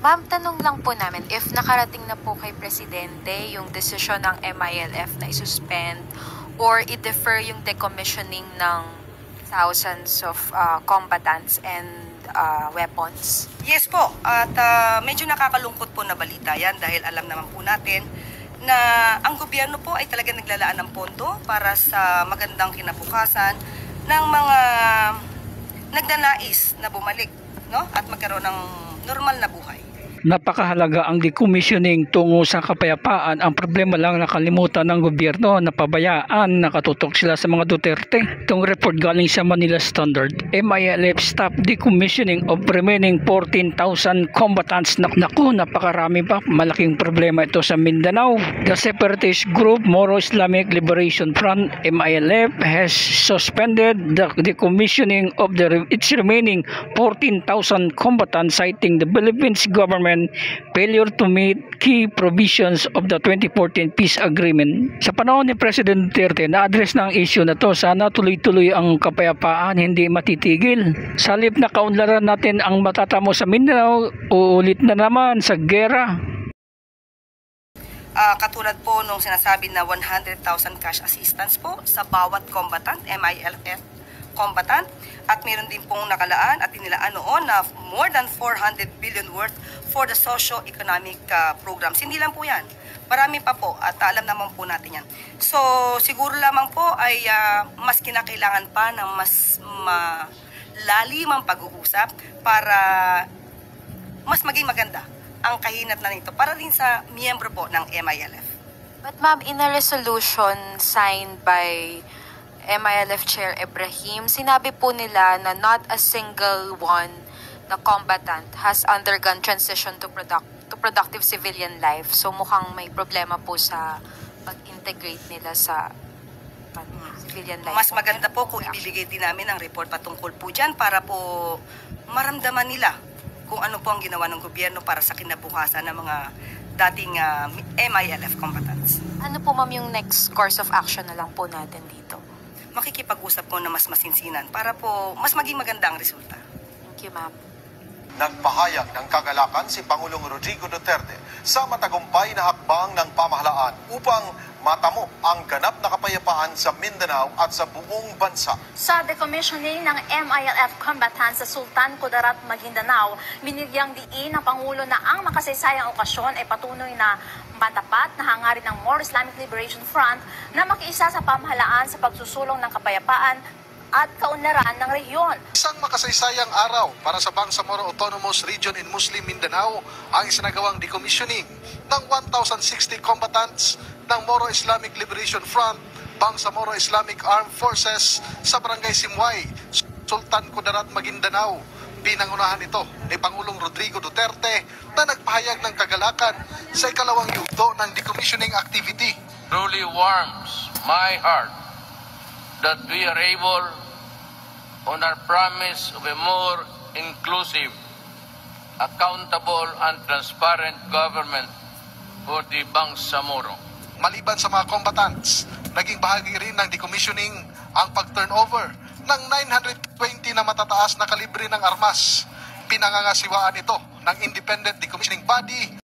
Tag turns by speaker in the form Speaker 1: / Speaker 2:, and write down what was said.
Speaker 1: Ma'am, tanong lang po namin, if nakarating na po kay Presidente yung desisyon ng MILF na isuspend or i-defer yung decommissioning ng thousands of combatants and weapons?
Speaker 2: Yes po, at medyo nakakalungkot po na balita yan dahil alam naman po natin na ang gobyerno po ay talaga naglalaan ng pondo para sa magandang kinabukasan ng mga nagnanais na bumalik, no? At magkaroon ng normal na buhay.
Speaker 3: Napakahalaga ang decommissioning tungo sa kapayapaan. Ang problema lang nakalimutan ng gobyerno, napabayaan, nakatutok sila sa mga Duterte. Itong report galing sa Manila Standard. MILF stop decommissioning of remaining 14,000 combatants. Naku, napakarami pa. Malaking problema ito sa Mindanao. The separatist group Moro Islamic Liberation Front, MILF, has suspended the decommissioning of its remaining 14,000 combatants, citing the Philippines government failure to meet key provisions of the 2014 peace agreement. Sa panahon ni President Duterte, na-address na ang issue na to. Sana tuloy-tuloy ang kapayapaan, hindi matitigil. Sa halip na kaunlaran natin ang matatamo sa Mindanao, uulit na naman sa gera.
Speaker 2: Katulad po nung sinasabi na 100,000 cash assistance po sa bawat combatant, MILF combatant, at meron din pong nakalaan at inilaan noon na more than 400 billion worth for the socio-economic programs. Hindi lang po yan. Marami pa po at alam naman po natin yan. So siguro lamang po ay mas kinakailangan pa ng mas malalimang pag-uusap para mas maging maganda ang kahinat na nito para din sa miyembro po ng MILF.
Speaker 1: But ma'am, in a resolution signed by MILF Chair Ibrahim, sinabi po nila na not a single one na combatant has undergone transition to productive civilian life. So mukhang may problema po sa pag-integrate nila sa civilian life.
Speaker 2: Mas maganda po kung ibibigay din namin ang report patungkol po dyan para po maramdaman nila kung ano po ang ginawa ng gobyerno para sa kinabukasan ng mga dating MILF combatants.
Speaker 1: Ano po ma'am yung next course of action na lang po natin dito?
Speaker 2: Makikipag-usap po na mas masinsinan para po mas maging maganda ang resulta.
Speaker 1: Thank you, ma'am.
Speaker 4: Nagpahayag ng kagalakan si Pangulong Rodrigo Duterte sa matagumpay na hakbang ng pamahalaan upang matamo ang ganap na kapayapaan sa Mindanao at sa buong bansa.
Speaker 5: Sa decommissioning ng MILF combatants sa Sultan Kudarat, Maguindanao, binigyang diin ng Pangulo na ang makasaysayang okasyon ay patuloy na matapat na hangarin ng Moro Islamic Liberation Front na makiisa sa pamahalaan sa pagsusulong ng kapayapaan at kaunlaran ng rehiyon.
Speaker 6: Isang makasaysayang araw para sa Bangsamoro Autonomous Region in Muslim Mindanao ang isinagawang decommissioning ng 1,060 combatants ng Moro Islamic Liberation Front, Bangsamoro Islamic Armed Forces sa Barangay Simway, Sultan Kudarat, Maguindanao. Pinangunahan ito ni Pangulong Rodrigo Duterte na nagpahayag ng kagalakan sa ikalawang yugto ng decommissioning activity.
Speaker 7: Truly warms my heart that we are able on our promise of a more inclusive, accountable and transparent government for the Bangsamoro.
Speaker 6: Maliban sa mga combatants, naging bahagi rin ng decommissioning ang pag-turnover ng 920 na matataas na kalibre ng armas. Pinangangasiwaan ito ng Independent Decommissioning Body